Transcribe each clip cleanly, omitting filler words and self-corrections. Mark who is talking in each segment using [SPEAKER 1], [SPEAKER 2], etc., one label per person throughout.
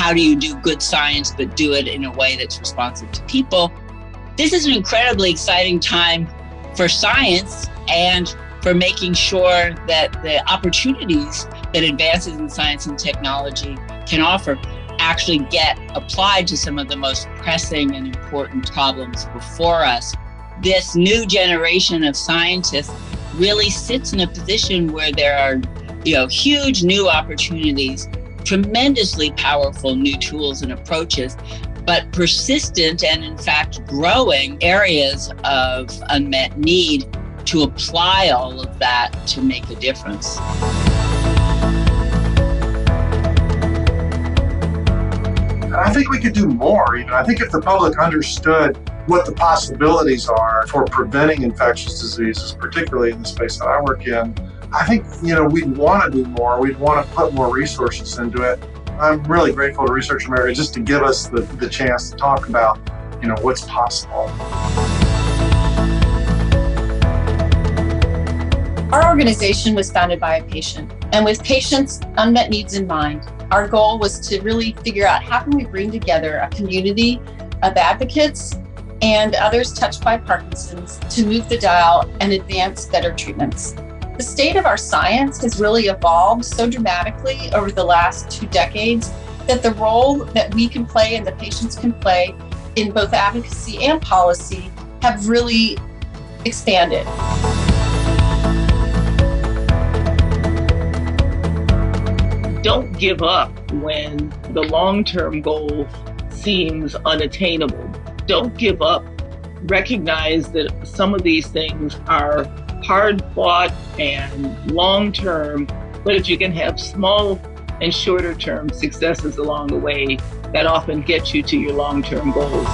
[SPEAKER 1] how do you do good science, but do it in a way that's responsive to people. This is an incredibly exciting time for science and for making sure that the opportunities that advances in science and technology can offer actually get applied to some of the most pressing and important problems before us. This new generation of scientists really sits in a position where there are, huge new opportunities, tremendously powerful new tools and approaches, but persistent and in fact growing areas of unmet need to apply all of that to make a difference.
[SPEAKER 2] I think we could do more. I think if the public understood what the possibilities are for preventing infectious diseases, particularly in the space that I work in, I think, we'd want to do more. We'd want to put more resources into it. I'm really grateful to Research America just to give us the chance to talk about, what's possible.
[SPEAKER 3] Our organization was founded by a patient, and with patients' unmet needs in mind, our goal was to really figure out how can we bring together a community of advocates and others touched by Parkinson's to move the dial and advance better treatments. The state of our science has really evolved so dramatically over the last 2 decades that the role that we can play and the patients can play in both advocacy and policy have really expanded.
[SPEAKER 4] Don't give up when the long-term goal seems unattainable. Don't give up. Recognize that some of these things are hard-fought and long-term, but if you can have small and shorter-term successes along the way, that often gets you to your long-term goals.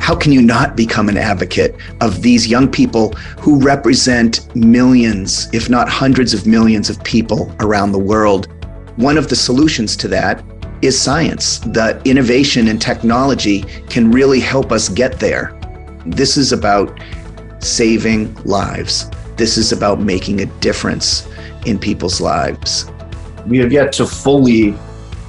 [SPEAKER 5] How can you not become an advocate of these young people who represent millions, if not hundreds of millions of people around the world? One of the solutions to that is science. The innovation and technology can really help us get there. This is about saving lives. This is about making a difference in people's lives.
[SPEAKER 6] We have yet to fully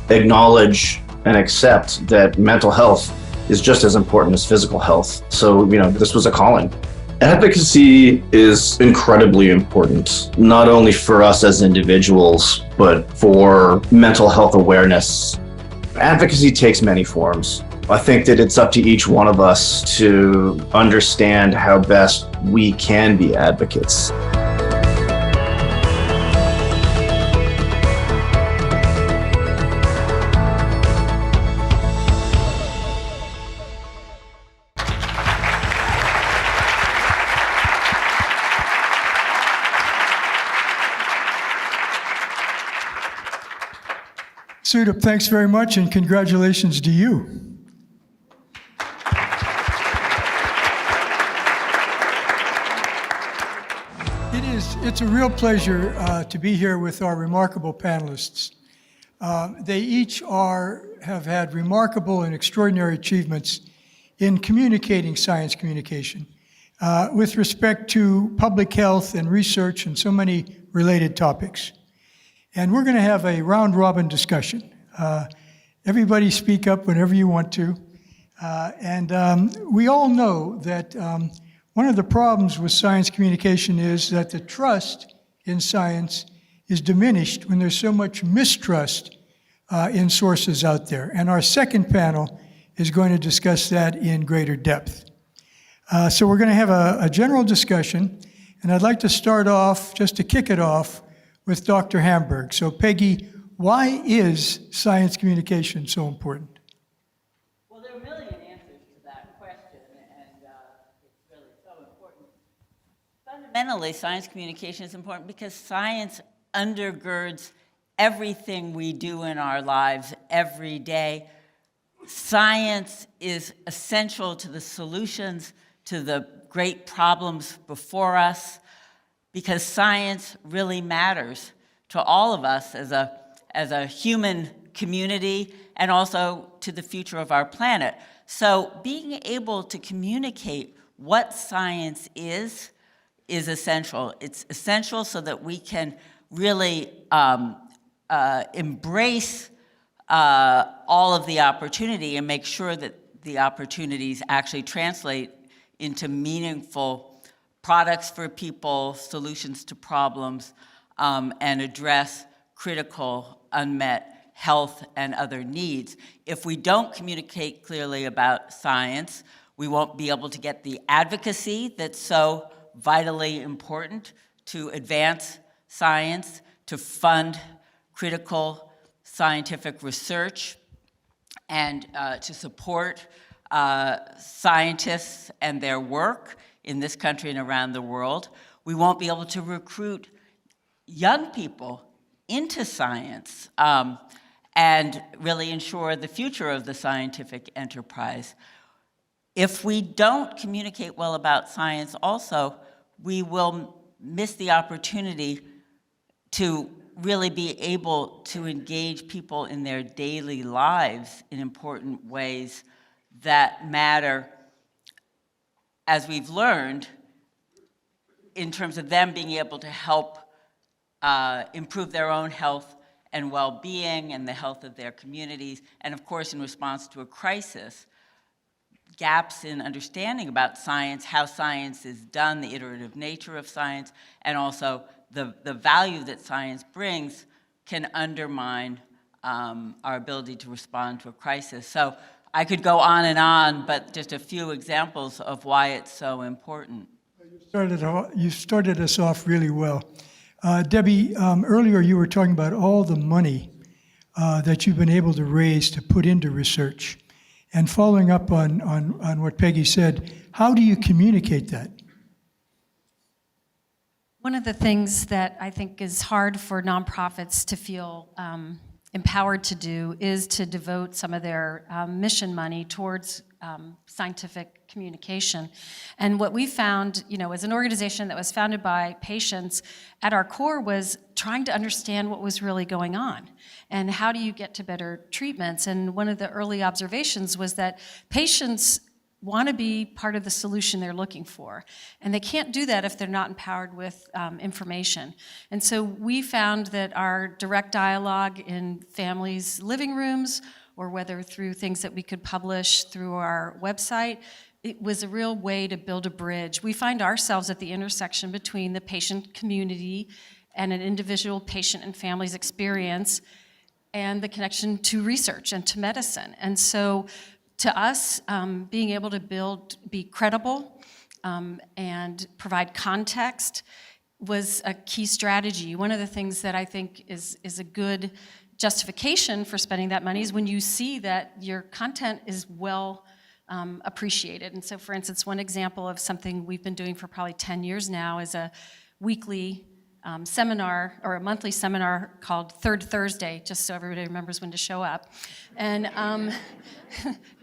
[SPEAKER 6] acknowledge and accept that mental health is just as important as physical health. So, this was a calling. Advocacy is incredibly important, not only for us as individuals, but for mental health awareness. Advocacy takes many forms. I think that it's up to each one of us to understand how best we can be advocates.
[SPEAKER 7] Sudip, thanks very much, and congratulations to you. It's a real pleasure to be here with our remarkable panelists. They each have had remarkable and extraordinary achievements in communicating science communication with respect to public health and research and so many related topics. And we're going to have a round-robin discussion. Everybody speak up whenever you want to. We all know that one of the problems with science communication is that the trust in science is diminished when there's so much mistrust in sources out there. And our second panel is going to discuss that in greater depth. So we're going to have a general discussion, and I'd like to start off, just to kick it off, with Dr. Hamburg. So Peggy, why is science communication so important?
[SPEAKER 1] Well, there are a million answers to that question, and it's really so important. Fundamentally, science communication is important because science undergirds everything we do in our lives every day. Science is essential to the solutions to the great problems before us, because science really matters to all of us as a human community and also to the future of our planet. So being able to communicate what science is essential. It's essential so that we can really embrace all of the opportunity and make sure that the opportunities actually translate into meaningful products for people, solutions to problems, and address critical unmet health and other needs. If we don't communicate clearly about science, we won't be able to get the advocacy that's so vitally important to advance science, to fund critical scientific research, and to support scientists and their work in this country and around the world. We won't be able to recruit young people into science and really ensure the future of the scientific enterprise. If we don't communicate well about science also, we will miss the opportunity to really be able to engage people in their daily lives in important ways that matter, as we've learned, in terms of them being able to help improve their own health and well-being and the health of their communities, and of course, in response to a crisis, gaps in understanding about science, how science is done, the iterative nature of science, and also the value that science brings can undermine our ability to respond to a crisis. So I could go on, but just a few examples of why it's so important.
[SPEAKER 7] You started us off really well. Debbie, earlier you were talking about all the money that you've been able to raise to put into research. And following up on what Peggy said, how do you communicate that?
[SPEAKER 8] One of the things that I think is hard for nonprofits to feel empowered to do is to devote some of their mission money towards scientific communication. And what we found, as an organization that was founded by patients, at our core was trying to understand what was really going on and how do you get to better treatments. And one of the early observations was that patients want to be part of the solution they're looking for. And they can't do that if they're not empowered with information. And so we found that our direct dialogue in families' living rooms, or whether through things that we could publish through our website, it was a real way to build a bridge. We find ourselves at the intersection between the patient community and an individual patient and family's experience and the connection to research and to medicine. And so to us, being able to be credible and provide context was a key strategy. One of the things that I think is a good justification for spending that money is when you see that your content is well appreciated. And so, for instance, one example of something we've been doing for probably 10 years now is a weekly seminar or a monthly seminar called Third Thursday, just so everybody remembers when to show up. And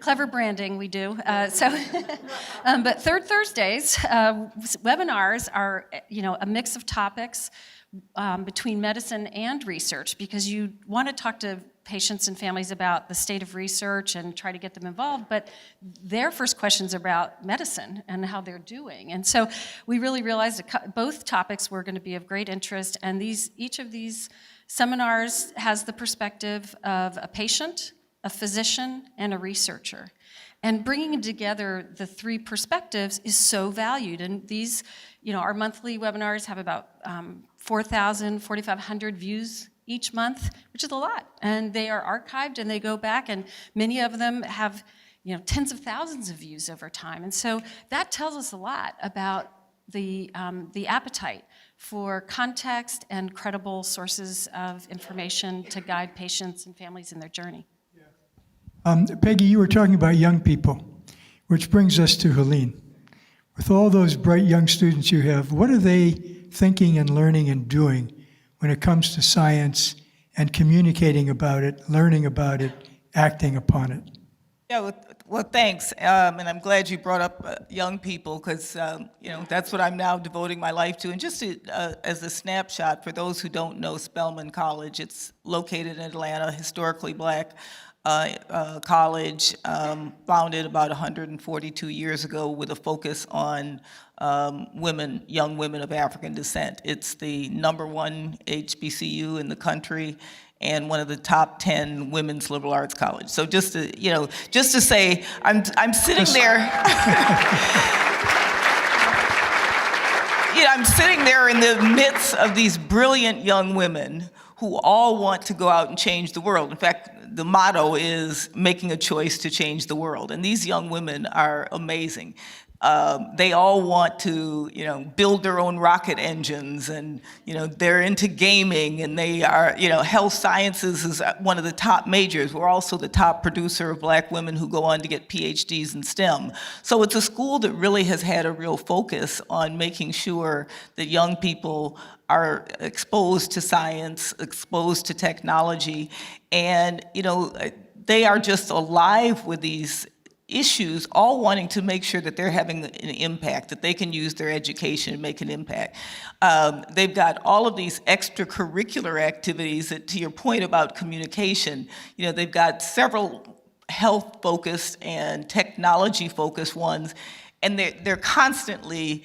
[SPEAKER 8] clever branding we do. But Third Thursdays, webinars are a mix of topics between medicine and research, because you want to talk to patients and families about the state of research and try to get them involved, but their first questions are about medicine and how they're doing. And so we really realized that both topics were going to be of great interest, and each of these seminars has the perspective of a patient, a physician, and a researcher. And bringing together the three perspectives is so valued. And these, our monthly webinars have about 4,500 views each month, which is a lot. And they are archived and they go back, and many of them have tens of thousands of views over time. And so that tells us a lot about the appetite for context and credible sources of information to guide patients and families in their journey.
[SPEAKER 7] Peggy, you were talking about young people, which brings us to Helene. With all those bright young students you have, what are they thinking and learning and doing when it comes to science and communicating about it, learning about it, acting upon it?
[SPEAKER 4] Yeah, well, thanks. And I'm glad you brought up young people, because, that's what I'm now devoting my life to. And just as a snapshot, for those who don't know Spelman College, it's located in Atlanta, historically black. college, founded about 142 years ago with a focus on women, young women of African descent. It's the #1 HBCU in the country and one of the top 10 women's liberal arts college. So just to say, I'm sitting there. I'm sitting there in the midst of these brilliant young women who all want to go out and change the world. In fact, the motto is making a choice to change the world. And these young women are amazing. They all want to, build their own rocket engines, and, they're into gaming, and they are, health sciences is one of the top majors. We're also the top producer of Black women who go on to get PhDs in STEM. So it's a school that really has had a real focus on making sure that young people are exposed to science, exposed to technology, and, they are just alive with these issues, all wanting to make sure that they're having an impact, that they can use their education and make an impact. They've got all of these extracurricular activities that, to your point about communication, they've got several health-focused and technology-focused ones, and they're constantly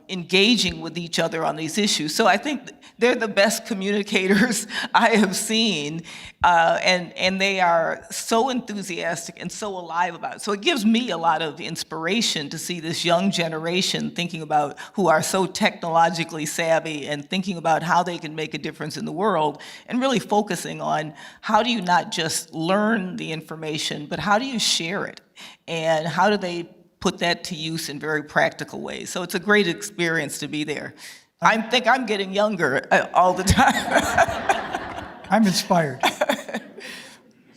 [SPEAKER 4] engaging with each other on these issues. So I think they're the best communicators I have seen, and they are so enthusiastic and so alive about it. So it gives me a lot of inspiration to see this young generation thinking about, who are so technologically savvy and thinking about how they can make a difference in the world, and really focusing on how do you not just learn the information, but how do you share it, and how do they put that to use in very practical ways. So it's a great experience to be there. I think I'm getting younger all the time.
[SPEAKER 7] I'm inspired.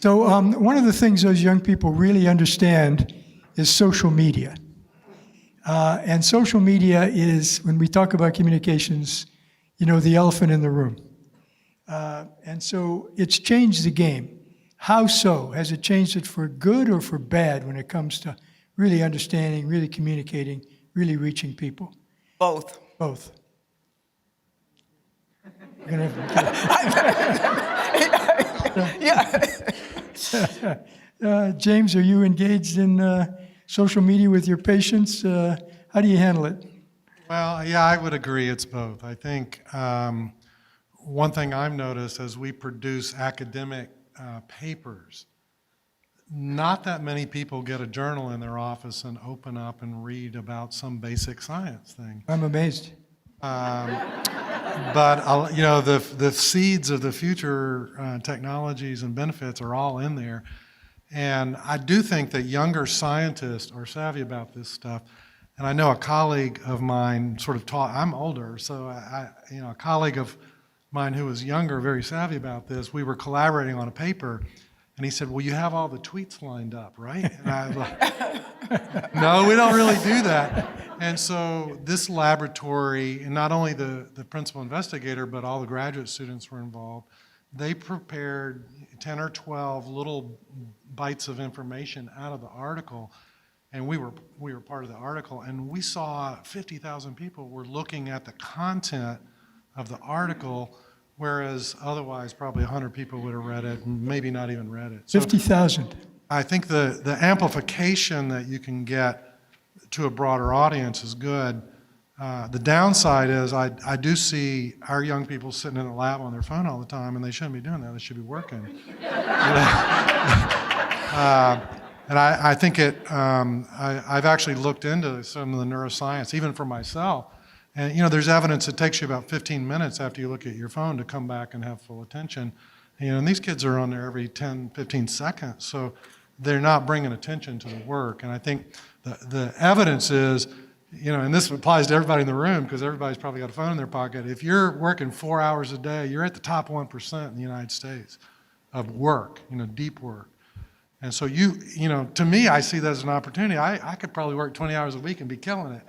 [SPEAKER 7] So one of the things those young people really understand is social media. And social media is, when we talk about communications, the elephant in the room. And so it's changed the game. How so? Has it changed it for good or for bad when it comes to really understanding, really communicating, really reaching people?
[SPEAKER 4] Both.
[SPEAKER 7] Both. James, are you engaged in social media with your patients? How do you handle it?
[SPEAKER 2] Well, yeah, I would agree it's both. I think one thing I've noticed as we produce academic papers, not that many people get a journal in their office and open up and read about some basic science thing.
[SPEAKER 7] I'm amazed.
[SPEAKER 2] But the seeds of the future technologies and benefits are all in there. And I do think that younger scientists are savvy about this stuff. And I know a colleague of mine sort of taught, I'm older, so a colleague of mine who was younger, very savvy about this, we were collaborating on a paper, and he said, well, you have all the tweets lined up, right? And I was like, no, we don't really do that. And so this laboratory, and not only the principal investigator, but all the graduate students were involved, they prepared 10 or 12 little bites of information out of the article, and we were part of the article, and we saw 50,000 people were looking at the content of the article, whereas otherwise probably 100 people would have read it and maybe not even read it. So
[SPEAKER 7] 50,000.
[SPEAKER 2] I think the amplification that you can get to a broader audience is good. The downside is I do see our young people sitting in the lab on their phone all the time, and they shouldn't be doing that. They should be working. And I think I've actually looked into some of the neuroscience, even for myself. And there's evidence it takes you about 15 minutes after you look at your phone to come back and have full attention. And these kids are on there every 10, 15 seconds, so they're not bringing attention to the work. And I think the evidence is, and this applies to everybody in the room because everybody's probably got a phone in their pocket. If you're working 4 hours a day, you're at the top 1% in the United States of work, deep work. And so to me, I see that as an opportunity. I could probably work 20 hours a week and be killing it.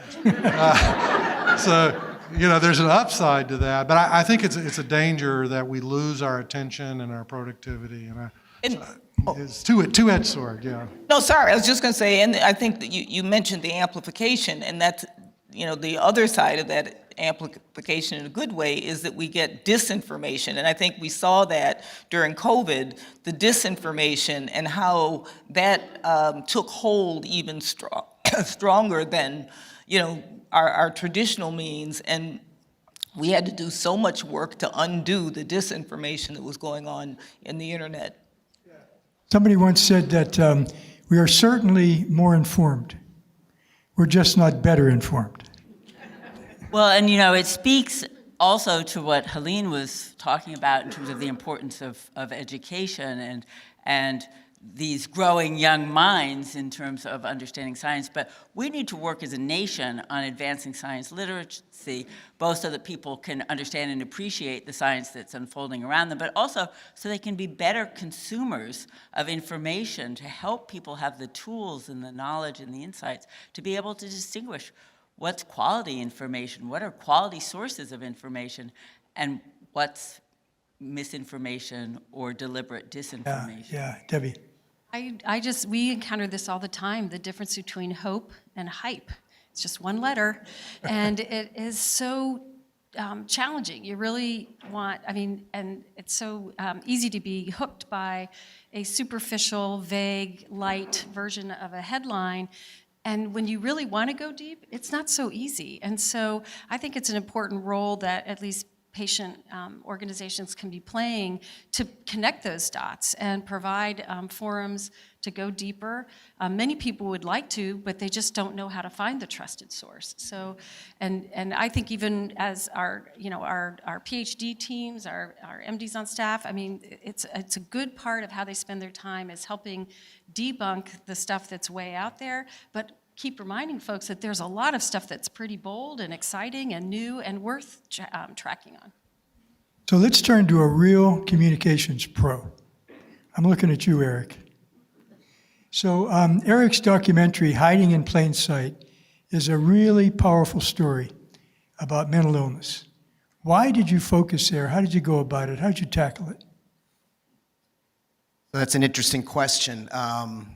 [SPEAKER 2] So, there's an upside to that. But I think it's a danger that we lose our attention and our productivity. It's two-edged sword, yeah.
[SPEAKER 4] No, sorry, I was just going to say, and I think that you mentioned the amplification, and that's, the other side of that amplification in a good way is that we get disinformation. And I think we saw that during COVID, the disinformation and how that took hold even stronger than, our traditional means. And we had to do so much work to undo the disinformation that was going on in the internet.
[SPEAKER 7] Somebody once said that we are certainly more informed. We're just not better informed.
[SPEAKER 1] Well, and it speaks also to what Helene was talking about in terms of the importance of education and these growing young minds in terms of understanding science. But we need to work as a nation on advancing science literacy, both so that people can understand and appreciate the science that's unfolding around them, but also so they can be better consumers of information to help people have the tools and the knowledge and the insights to be able to distinguish what's quality information, what are quality sources of information, and what's misinformation or deliberate disinformation.
[SPEAKER 7] Yeah, Debbie.
[SPEAKER 8] We encounter this all the time, the difference between hope and hype. It's just one letter, and it is so challenging. You really and it's so easy to be hooked by a superficial, vague, light version of a headline. And when you really want to go deep, it's not so easy. And so I think it's an important role that at least patient organizations can be playing to connect those dots and provide forums to go deeper. Many people would like to, but they just don't know how to find the trusted source. So, and I think even as our PhD teams, our MDs on staff, it's a good part of how they spend their time is helping debunk the stuff that's way out there, but keep reminding folks that there's a lot of stuff that's pretty bold and exciting and new and worth tracking on.
[SPEAKER 7] So let's turn to a real communications pro. I'm looking at you, Eric. So Eric's documentary, Hiding in Plain Sight, is a really powerful story about mental illness. Why did you focus there? How did you go about it? How did you tackle it?
[SPEAKER 9] That's an interesting question.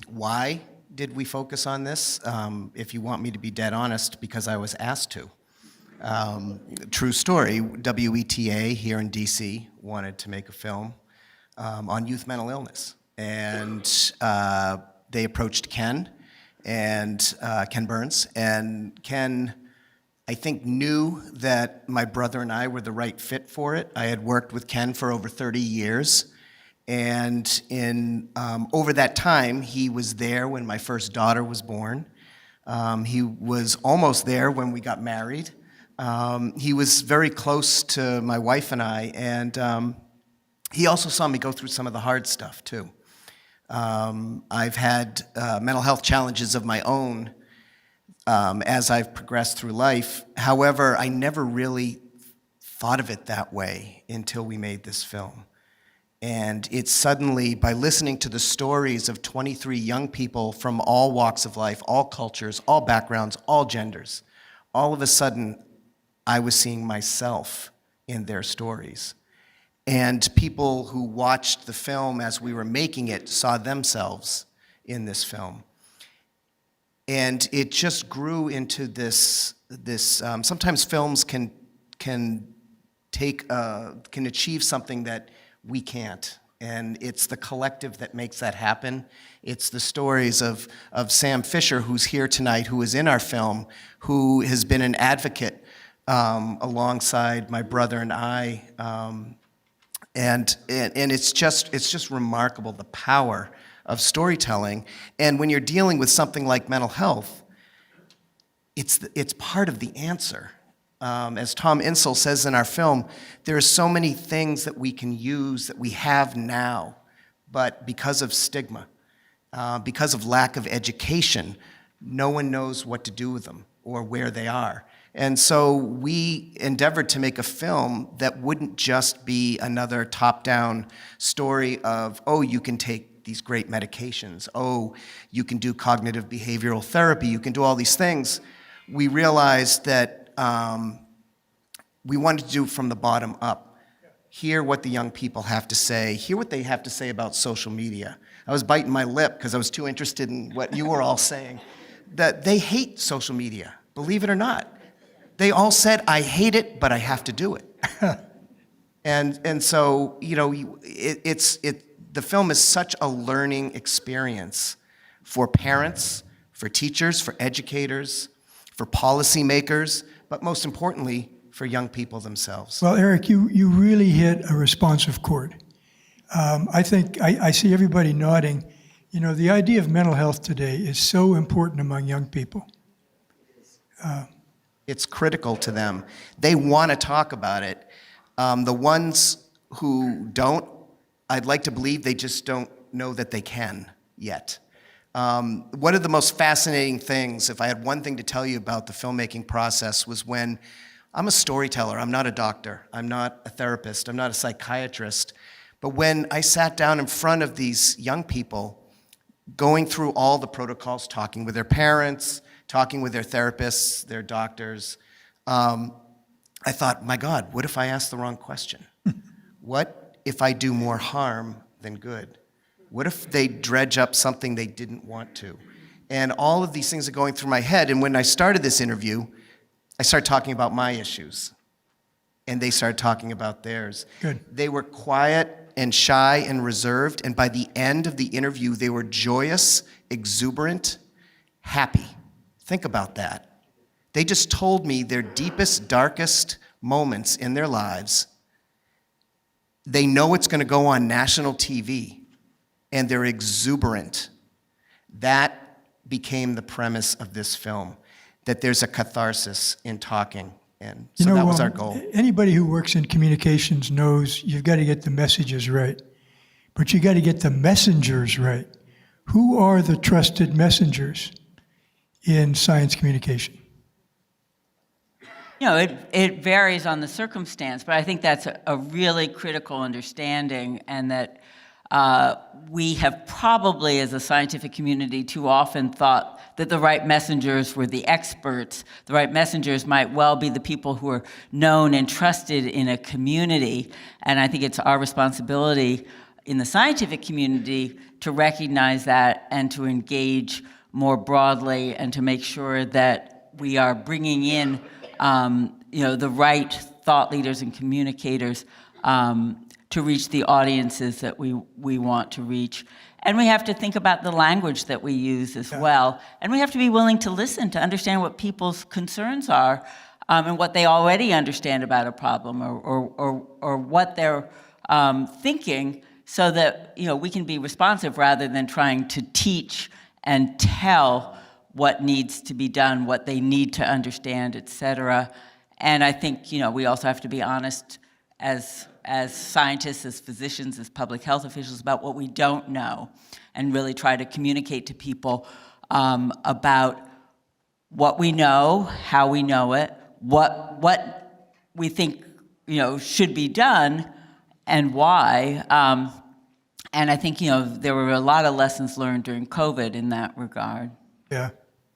[SPEAKER 9] Why did we focus on this? If you want me to be dead honest, because I was asked to. True story, WETA here in DC wanted to make a film on youth mental illness. And they approached Ken Burns, and Ken, I think, knew that my brother and I were the right fit for it. I had worked with Ken for over 30 years. And in over that time, he was there when my first daughter was born. He was almost there when we got married. He was very close to my wife and I, and he also saw me go through some of the hard stuff, too. I've had mental health challenges of my own as I've progressed through life. However, I never really thought of it that way until we made this film. And it's suddenly, by listening to the stories of 23 young people from all walks of life, all cultures, all backgrounds, all genders, all of a sudden, I was seeing myself in their stories. And people who watched the film as we were making it saw themselves in this film. And it just grew into this sometimes films can achieve something that we can't. And it's the collective that makes that happen. It's the stories of Sam Fisher, who's here tonight, who is in our film, who has been an advocate alongside my brother and I. And it's just remarkable, the power of storytelling. And when you're dealing with something like mental health, it's part of the answer. As Tom Insel says in our film, there are so many things that we can use that we have now, but because of stigma, because of lack of education, no one knows what to do with them or where they are. And so we endeavored to make a film that wouldn't just be another top-down story of, oh, you can take these great medications, oh, you can do cognitive behavioral therapy, you can do all these things. We realized that we wanted to do it from the bottom up. Hear what the young people have to say. Hear what they have to say about social media. I was biting my lip because I was too interested in what you were all saying. That they hate social media, believe it or not. They all said, I hate it, but I have to do it. And so, you know, the film is such a learning experience for parents, for teachers, for educators, for policymakers, but most importantly, for young people themselves.
[SPEAKER 7] Well, Eric, you really hit a responsive chord. I think I see everybody nodding. You know, the idea of mental health today is so important among young people.
[SPEAKER 9] It's critical to them. They want to talk about it. The ones who don't, I'd like to believe they just don't know that they can yet. One of the most fascinating things, if I had one thing to tell you about the filmmaking process, was when I'm a storyteller, I'm not a doctor, I'm not a therapist, I'm not a psychiatrist, but when I sat down in front of these young people, going through all the protocols, talking with their parents, talking with their therapists, their doctors, I thought, my God, what if I ask the wrong question? What if I do more harm than good? What if they dredge up something they didn't want to? And all of these things are going through my head. And when I started this interview, I started talking about my issues. And they started talking about theirs.
[SPEAKER 7] Good.
[SPEAKER 9] They were quiet and shy and reserved. And by the end of the interview, they were joyous, exuberant, happy. Think about that. They just told me their deepest, darkest moments in their lives. They know it's going to go on national TV, and they're exuberant. That became the premise of this film, that there's a catharsis in talking, and so that was our goal.
[SPEAKER 7] Anybody who works in communications knows you've got to get the messages right, but you got to get the messengers right. Who are the trusted messengers in science communication?
[SPEAKER 1] You know, it varies on the circumstance, but I think that's a really critical understanding, and that we have probably, as a scientific community, too often thought that the right messengers were the experts. The right messengers might well be the people who are known and trusted in a community, and I think it's our responsibility in the scientific community to recognize that and to engage more broadly and to make sure that we are bringing in the right thought leaders and communicators to reach the audiences that we want to reach. And we have to think about the language that we use as well. And we have to be willing to listen, to understand what people's concerns are, and what they already understand about a problem, or what they're thinking, so that we can be responsive rather than trying to teach and tell what needs to be done, what they need to understand, et cetera. And I think, we also have to be honest as scientists, as physicians, as public health officials about what we don't know, and really try to communicate to people about what we know, how we know it, what we think, should be done, and why. And I think, there were a lot of lessons learned during COVID in that regard.
[SPEAKER 7] Yeah.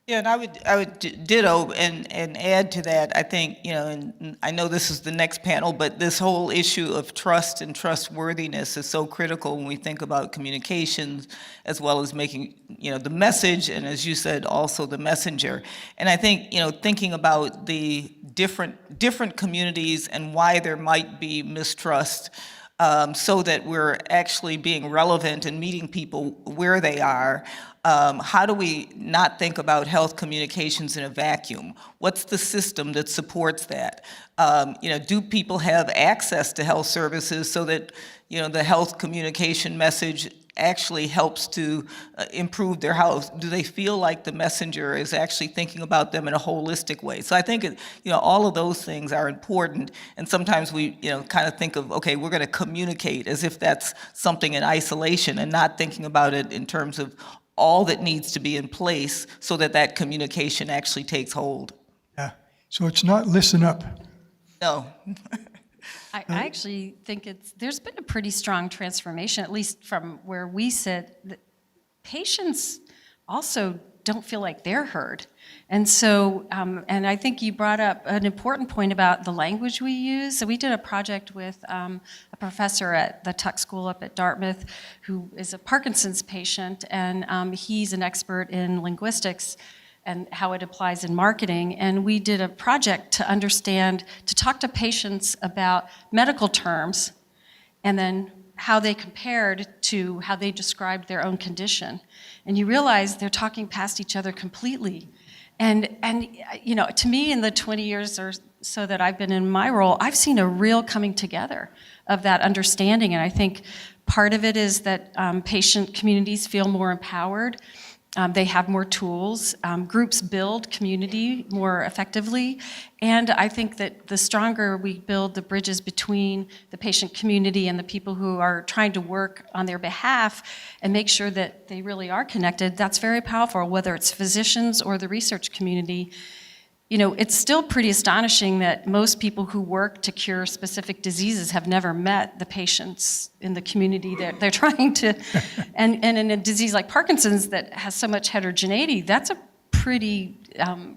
[SPEAKER 4] Yeah, and I would ditto and add to that. I think, and I know this is the next panel, but this whole issue of trust and trustworthiness is so critical when we think about communications, as well as making, the message, and as you said, also the messenger. And I think, thinking about the different communities and why there might be mistrust, so that we're actually being relevant and meeting people where they are. How do we not think about health communications in a vacuum? What's the system that supports that? Do people have access to health services so that, the health communication message actually helps to improve their health? Do they feel like the messenger is actually thinking about them in a holistic way? So I think, all of those things are important. And sometimes we, kind of think of, okay, we're going to communicate as if that's something in isolation, and not thinking about it in terms of all that needs to be in place so that communication actually takes hold.
[SPEAKER 7] Yeah. So it's not listen up.
[SPEAKER 4] No.
[SPEAKER 8] I actually think there's been a pretty strong transformation, at least from where we sit. Patients also don't feel like they're heard. And so, and I think you brought up an important point about the language we use. So we did a project with a professor at the Tuck School up at Dartmouth who is a Parkinson's patient, and he's an expert in linguistics. and how it applies in marketing. And we did a project to talk to patients about medical terms and then how they compared to how they described their own condition. And you realize they're talking past each other completely. And you know, to me, in the 20 years or so that I've been in my role, I've seen a real coming together of that understanding. And I think part of it is that patient communities feel more empowered. They have more tools. Groups build community more effectively. And I think that the stronger we build the bridges between the patient community and the people who are trying to work on their behalf and make sure that they really are connected, that's very powerful, whether it's physicians or the research community. You know, it's still pretty astonishing that most people who work to cure specific diseases have never met the patients in the community that they're trying to, and in a disease like Parkinson's that has so much heterogeneity, that's a pretty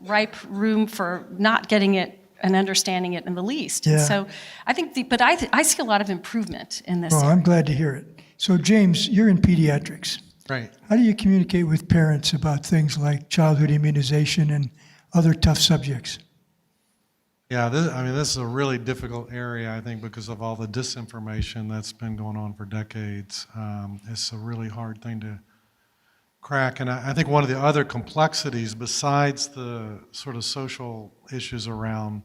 [SPEAKER 8] ripe room for not getting it and understanding it in the least.
[SPEAKER 7] Yeah.
[SPEAKER 8] So I think, but I see a lot of improvement in this
[SPEAKER 7] Well,
[SPEAKER 8] area.
[SPEAKER 7] I'm glad to hear it. So James, you're in pediatrics.
[SPEAKER 10] Right.
[SPEAKER 7] How do you communicate with parents about things like childhood immunization and other tough subjects?
[SPEAKER 10] Yeah, this is a really difficult area, I think, because of all the disinformation that's been going on for decades. It's a really hard thing to crack. And I think one of the other complexities, besides the sort of social issues around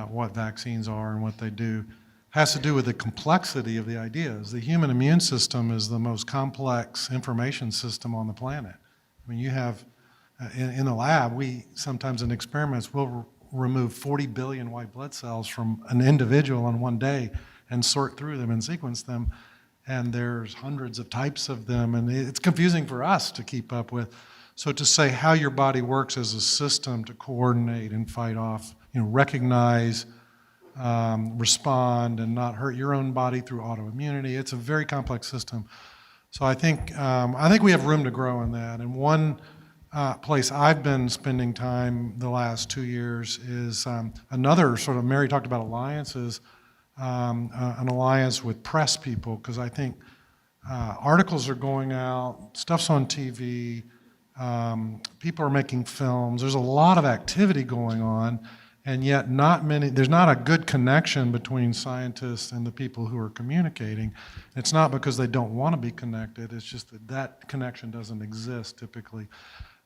[SPEAKER 10] what vaccines are and what they do, has to do with the complexity of the ideas. The human immune system is the most complex information system on the planet. I mean, you have in the lab, we sometimes in experiments will remove 40 billion white blood cells from an individual on one day and sort through them and sequence them. And there's hundreds of types of them, and it's confusing for us to keep up with. So to say how your body works as a system to coordinate and fight off, recognize, respond, and not hurt your own body through autoimmunity, it's a very complex system. So I think we have room to grow in that. And one place I've been spending time the last 2 years is another sort of, Mary talked about alliances, an alliance with press people, because I think articles are going out, stuff's on TV, people are making films, there's a lot of activity going on, and yet there's not a good connection between scientists and the people who are communicating. It's not because they don't want to be connected, it's just that connection doesn't exist typically.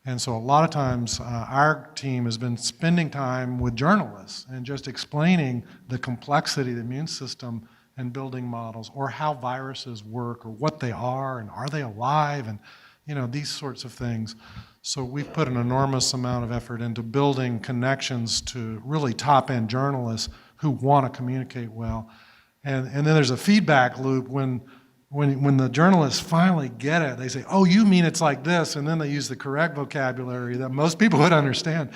[SPEAKER 10] And so a lot of times our team has been spending time with journalists and just explaining the complexity of the immune system and building models, or how viruses work, or what they are, and are they alive, and these sorts of things. So we've put an enormous amount of effort into building connections to really top-end journalists who want to communicate well. And then there's a feedback loop when the journalists finally get it. They say, oh, you mean it's like this, and then they use the correct vocabulary that most people would understand.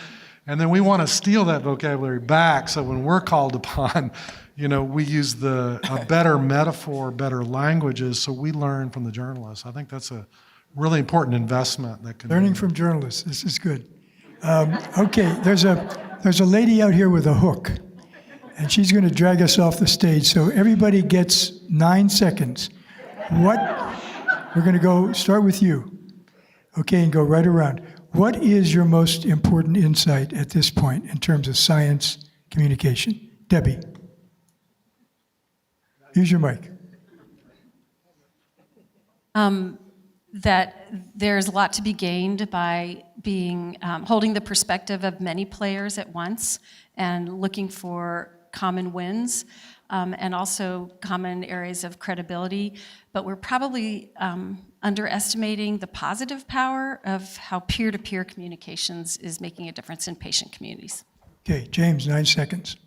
[SPEAKER 10] And then we want to steal that vocabulary back, so when we're called upon, we use a better metaphor, better languages, so we learn from the journalists. I think that's a really important investment that can
[SPEAKER 7] Learning from journalists, this is good. Okay, there's a lady out here with a hook, and she's going to drag us off the stage, so everybody gets 9 seconds. We're going to start with you, okay, and go right around. What is your most important insight at this point in terms of science communication? Debbie, use your mic.
[SPEAKER 8] That there's a lot to be gained by holding the perspective of many players at once and looking for common wins. And also common areas of credibility, but we're probably underestimating the positive power of how peer-to-peer communications is making a difference in patient communities.
[SPEAKER 7] Okay, James, 9 seconds.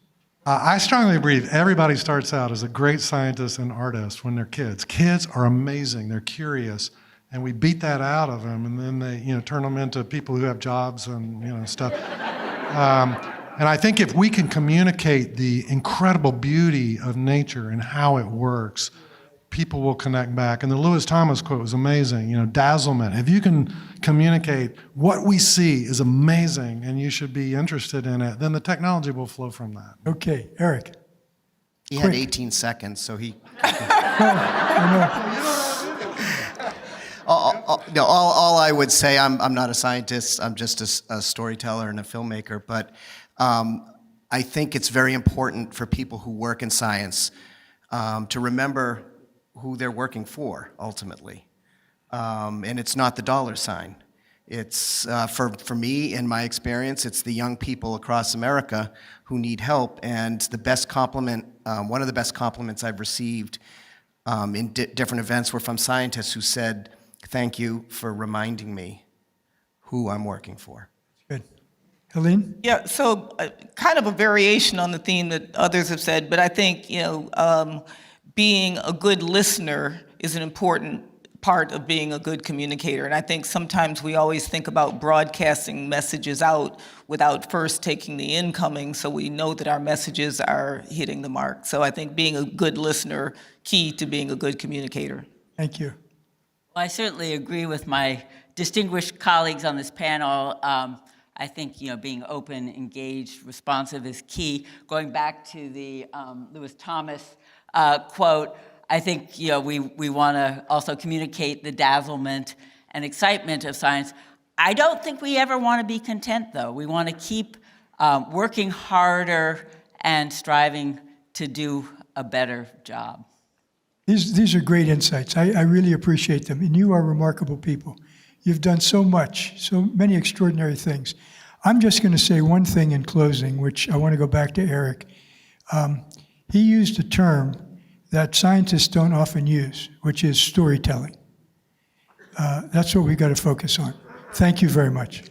[SPEAKER 10] I strongly believe everybody starts out as a great scientist and artist when they're kids. Kids are amazing, they're curious, and we beat that out of them, and then they turn them into people who have jobs and stuff. And I think if we can communicate the incredible beauty of nature and how it works, people will connect back. And the Lewis Thomas quote was amazing, dazzlement. If you can communicate what we see is amazing and you should be interested in it, then the technology will flow from that.
[SPEAKER 7] Okay, Eric.
[SPEAKER 9] He had 18 seconds, so he... all I would say, I'm not a scientist, I'm just a storyteller and a filmmaker, but I think it's very important for people who work in science to remember who they're working for, ultimately. And it's not the dollar sign. It's, for me, in my experience, it's the young people across America who need help, and the best compliment, one of the best compliments I've received in different events were from scientists who said, "Thank you for reminding me who I'm working for."
[SPEAKER 7] Good. Helene?
[SPEAKER 4] Yeah, so kind of a variation on the theme that others have said, but I think, being a good listener is an important part of being a good communicator. And I think sometimes we always think about broadcasting messages out without first taking the incoming, so we know that our messages are hitting the mark. So I think being a good listener, key to being a good communicator.
[SPEAKER 7] Thank you.
[SPEAKER 1] Well, I certainly agree with my distinguished colleagues on this panel. I think being open, engaged, responsive is key. Going back to the Lewis Thomas quote, I think we want to also communicate the dazzlement and excitement of science. I don't think we ever want to be content, though. We want to keep working harder and striving to do a better job.
[SPEAKER 7] These are great insights. I really appreciate them. And you are remarkable people. You've done so much, so many extraordinary things. I'm just going to say one thing in closing, which I want to go back to Eric. He used a term that scientists don't often use, which is storytelling. That's what we've got to focus on. Thank you very much.